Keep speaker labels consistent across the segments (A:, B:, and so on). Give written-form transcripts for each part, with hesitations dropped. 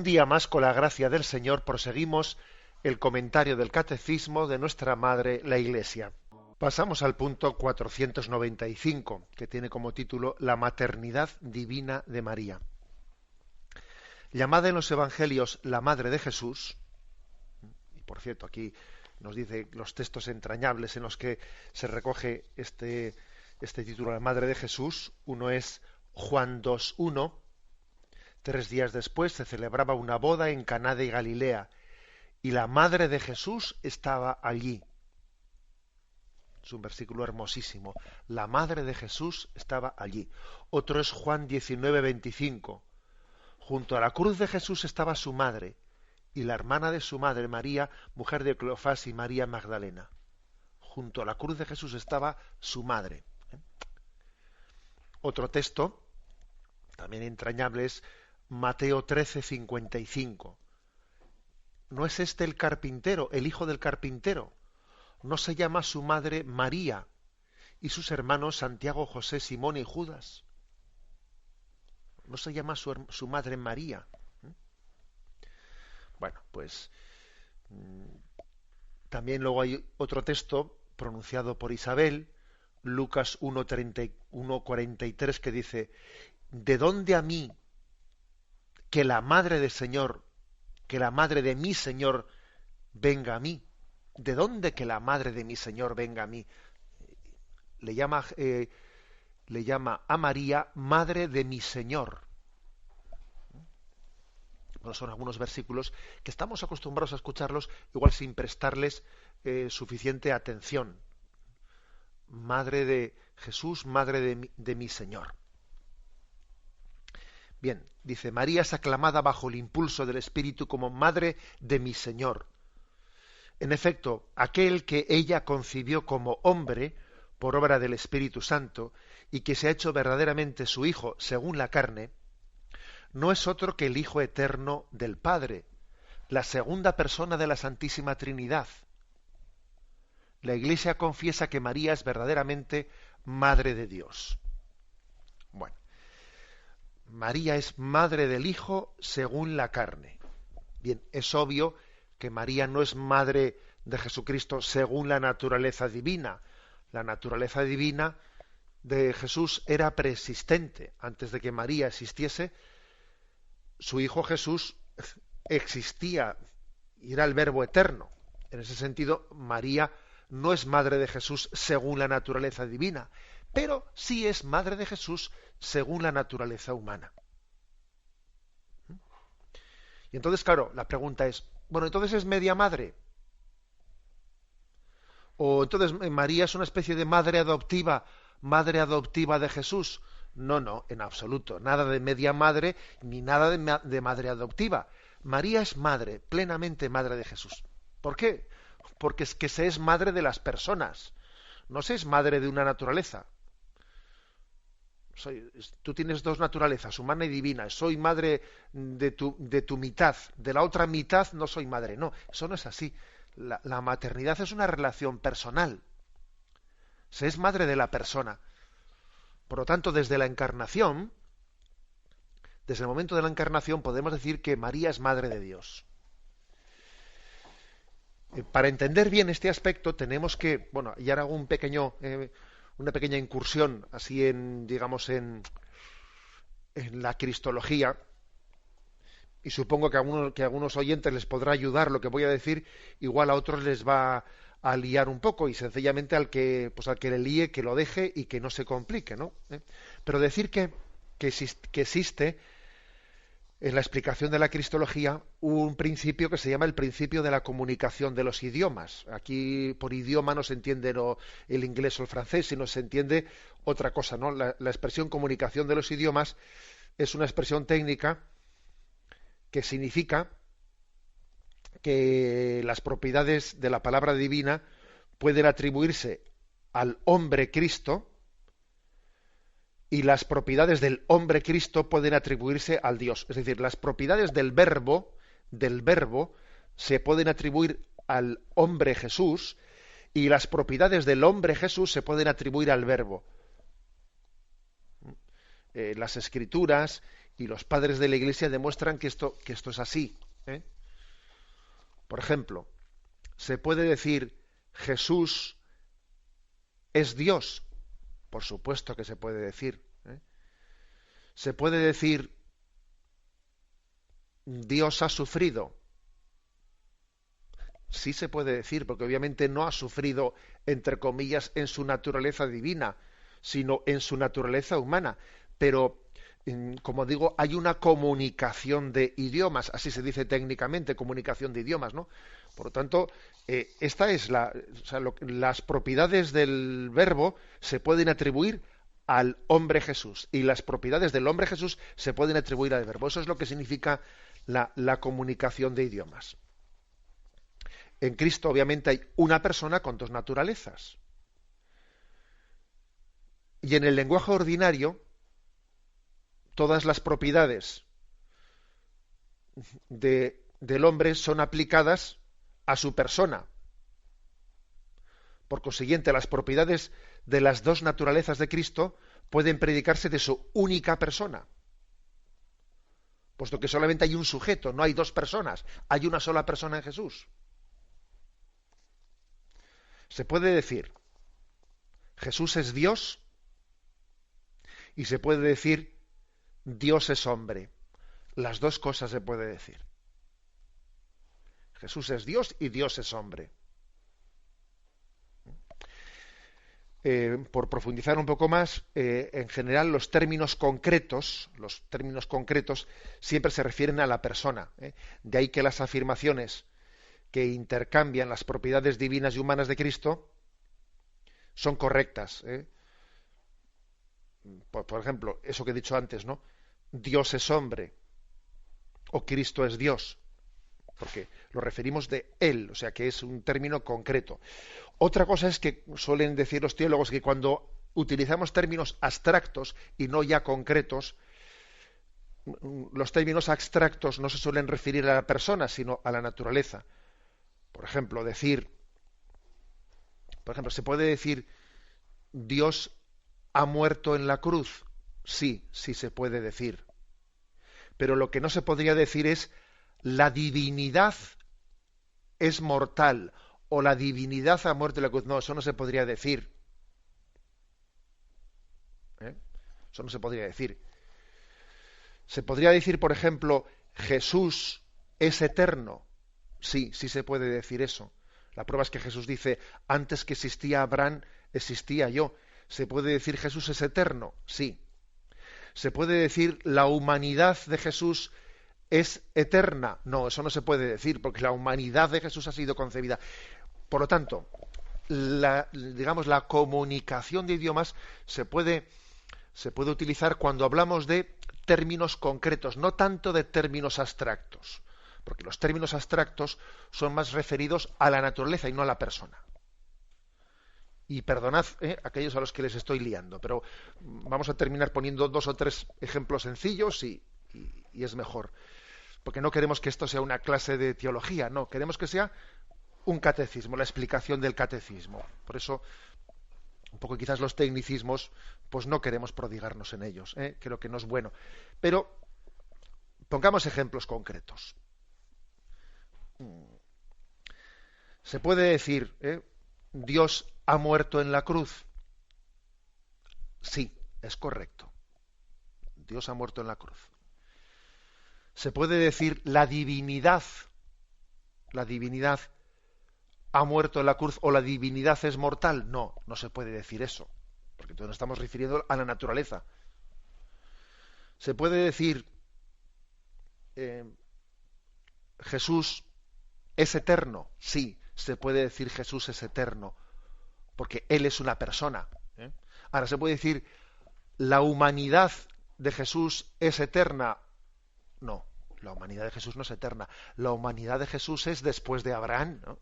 A: Un día más, con la gracia del Señor, proseguimos el comentario del Catecismo de nuestra Madre, la Iglesia. Pasamos al punto 495, que tiene como título La maternidad divina de María. Llamada en los Evangelios la Madre de Jesús, y por cierto, aquí nos dice los textos entrañables en los que se recoge este título, la Madre de Jesús. Uno es Juan 2:1. 3 días después se celebraba una boda en Caná de Galilea y la madre de Jesús estaba allí. Es un versículo hermosísimo. La madre de Jesús estaba allí. Otro es Juan 19:25. Junto a la cruz de Jesús estaba su madre y la hermana de su madre, María, mujer de Cleofás, y María Magdalena. Junto a la cruz de Jesús estaba su madre. Otro texto, también entrañable, es Mateo 13:55. ¿No es este el carpintero, el hijo del carpintero? ¿No se llama su madre María y sus hermanos Santiago, José, Simón y Judas? ¿No se llama su madre María? Bueno, pues también luego hay otro texto pronunciado por Isabel, Lucas 1:43, que dice: ¿de dónde a mí que la madre del Señor, que la madre de mi Señor venga a mí? ¿De dónde que la madre de mi Señor venga a mí? Le llama a María madre de mi Señor. Bueno, son algunos versículos que estamos acostumbrados a escucharlos igual sin prestarles suficiente atención. Madre de Jesús, madre de mi Señor. Bien, dice: María es aclamada bajo el impulso del Espíritu como madre de mi Señor. En efecto, aquel que ella concibió como hombre por obra del Espíritu Santo y que se ha hecho verdaderamente su Hijo según la carne, no es otro que el Hijo eterno del Padre, la segunda persona de la Santísima Trinidad. La Iglesia confiesa que María es verdaderamente Madre de Dios. Bueno, María es madre del Hijo según la carne. Bien, es obvio que María no es madre de Jesucristo según la naturaleza divina. La naturaleza divina de Jesús era preexistente. Antes de que María existiese, su Hijo Jesús existía y era el Verbo eterno. En ese sentido, María no es madre de Jesús según la naturaleza divina, pero sí es madre de Jesús según la naturaleza humana. Y entonces, claro, la pregunta es, bueno, ¿entonces es media madre? ¿O entonces María es una especie de madre adoptiva de Jesús? No, en absoluto. Nada de media madre ni nada de madre adoptiva. María es madre, plenamente madre de Jesús. ¿Por qué? Porque es que se es madre de las personas. No se es madre de una naturaleza. Tú tienes dos naturalezas, humana y divina. Soy madre de tu mitad. De la otra mitad no soy madre. No, eso no es así. La maternidad es una relación personal. Se es madre de la persona. Por lo tanto, desde el momento de la encarnación, podemos decir que María es madre de Dios. Para entender bien este aspecto tenemos que, bueno, y ahora hago una pequeña incursión así en la cristología, y supongo que a algunos oyentes les podrá ayudar lo que voy a decir, igual a otros les va a liar un poco, y sencillamente al que le líe, que lo deje y que no se complique, ¿no? Pero decir que existe en la explicación de la cristología un principio que se llama el principio de la comunicación de los idiomas. Aquí por idioma no se entiende el inglés o el francés, sino se entiende otra cosa, ¿no? La expresión comunicación de los idiomas es una expresión técnica que significa que las propiedades de la palabra divina pueden atribuirse al hombre Cristo, y las propiedades del hombre Cristo pueden atribuirse al Dios. Es decir, las propiedades del verbo se pueden atribuir al hombre Jesús, y las propiedades del hombre Jesús se pueden atribuir al verbo. las Escrituras y los padres de la Iglesia demuestran que esto es así. Por ejemplo, ¿se puede decir Jesús es Dios? Por supuesto que se puede decir. ¿Se puede decir Dios ha sufrido? Sí se puede decir, porque obviamente no ha sufrido, entre comillas, en su naturaleza divina, sino en su naturaleza humana. Pero, como digo, hay una comunicación de idiomas, así se dice técnicamente, comunicación de idiomas, ¿no? Por lo tanto, esta es las propiedades del verbo se pueden atribuir al hombre Jesús, y las propiedades del hombre Jesús se pueden atribuir al verbo. Eso es lo que significa la comunicación de idiomas. En Cristo, obviamente, hay una persona con dos naturalezas. Y en el lenguaje ordinario, todas las propiedades del hombre son aplicadas a su persona. Por consiguiente, las propiedades de las dos naturalezas de Cristo pueden predicarse de su única persona, puesto que solamente hay un sujeto, no hay dos personas, hay una sola persona en Jesús. Se puede decir Jesús es Dios y se puede decir Dios es hombre. Las dos cosas se puede decir. Jesús es Dios y Dios es hombre. Por profundizar un poco más, en general los términos concretos siempre se refieren a la persona. De ahí que las afirmaciones que intercambian las propiedades divinas y humanas de Cristo son correctas. Por ejemplo, eso que he dicho antes, ¿no? Dios es hombre o Cristo es Dios, porque lo referimos de Él, o sea que es un término concreto. Otra cosa es que suelen decir los teólogos que cuando utilizamos términos abstractos y no ya concretos, los términos abstractos no se suelen referir a la persona, sino a la naturaleza. Por ejemplo, ¿se puede decir Dios ha muerto en la cruz? Sí, sí se puede decir. Pero lo que no se podría decir es la divinidad es mortal o la divinidad ha muerto en la cruz. No, eso no se podría decir. Eso no se podría decir. Se podría decir, por ejemplo, Jesús es eterno. Sí, sí se puede decir eso. La prueba es que Jesús dice, antes que existía Abraham, existía yo. ¿Se puede decir Jesús es eterno? Sí. ¿Se puede decir la humanidad de Jesús es eterna? No, eso no se puede decir, porque la humanidad de Jesús ha sido concebida. Por lo tanto, la comunicación de idiomas se puede utilizar cuando hablamos de términos concretos, no tanto de términos abstractos, porque los términos abstractos son más referidos a la naturaleza y no a la persona. Y perdonad aquellos a los que les estoy liando, pero vamos a terminar poniendo 2 o 3 ejemplos sencillos y es mejor. Porque no queremos que esto sea una clase de teología, no, queremos que sea un catecismo, la explicación del catecismo. Por eso, un poco quizás los tecnicismos, pues no queremos prodigarnos en ellos, creo que no es bueno. Pero pongamos ejemplos concretos. Se puede decir, Dios ha muerto en la cruz. Sí, es correcto. Dios ha muerto en la cruz. Se puede decir la divinidad ha muerto en la cruz o la divinidad es mortal. No, no se puede decir eso, porque entonces nos estamos refiriendo a la naturaleza. Se puede decir Jesús es eterno. Sí, se puede decir Jesús es eterno, porque Él es una persona. Ahora, ¿se puede decir la humanidad de Jesús es eterna? No, la humanidad de Jesús no es eterna. La humanidad de Jesús es después de Abraham, ¿no?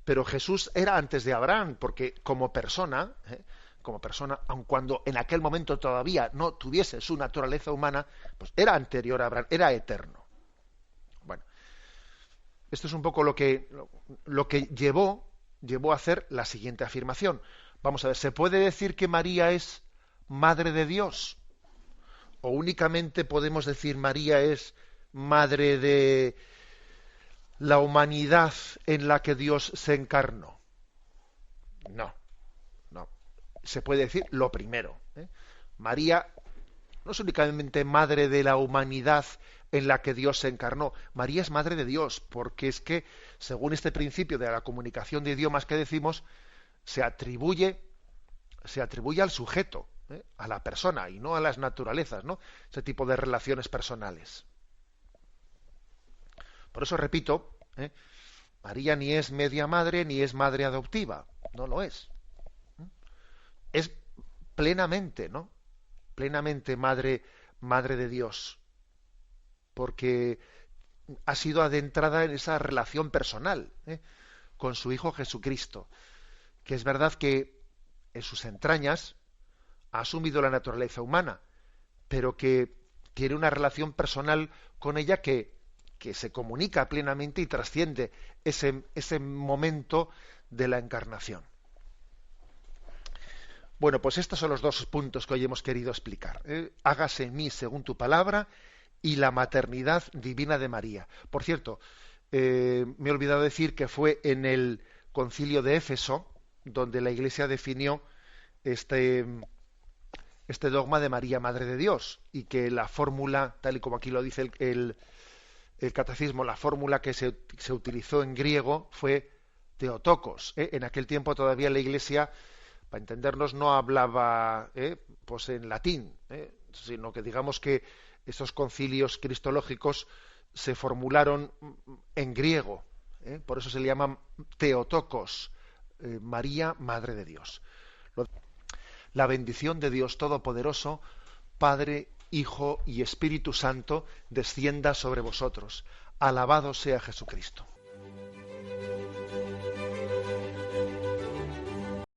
A: Pero Jesús era antes de Abraham, porque como persona, aun cuando en aquel momento todavía no tuviese su naturaleza humana, pues era anterior a Abraham, era eterno. Bueno, esto es un poco lo que llevó a hacer la siguiente afirmación. Vamos a ver, ¿se puede decir que María es madre de Dios? o únicamente podemos decir María es madre de la humanidad en la que Dios se encarnó. No, no. Se puede decir lo primero. María no es únicamente madre de la humanidad en la que Dios se encarnó. María es madre de Dios, porque es que, según este principio de la comunicación de idiomas que decimos, se atribuye al sujeto, a la persona, y no a las naturalezas, ¿no? Ese tipo de relaciones personales. Por eso repito, María ni es media madre ni es madre adoptiva, no lo es. Es plenamente, ¿no? Plenamente madre de Dios, porque ha sido adentrada en esa relación personal, con su Hijo Jesucristo, que es verdad que en sus entrañas ha asumido la naturaleza humana, pero que tiene una relación personal con ella que se comunica plenamente y trasciende ese momento de la encarnación. Bueno, pues estos son los dos puntos que hoy hemos querido explicar. Hágase en mí según tu palabra y la maternidad divina de María. Por cierto, me he olvidado decir que fue en el concilio de Éfeso donde la Iglesia definió este dogma de María, Madre de Dios, y que la fórmula, tal y como aquí lo dice el catecismo, la fórmula que se utilizó en griego fue Theotokos. En aquel tiempo todavía la Iglesia, para entendernos, no hablaba pues en latín, sino que digamos que esos concilios cristológicos se formularon en griego. Por eso se le llama Theotokos, María, Madre de Dios. La bendición de Dios Todopoderoso, Padre, Hijo y Espíritu Santo, descienda sobre vosotros. Alabado sea Jesucristo.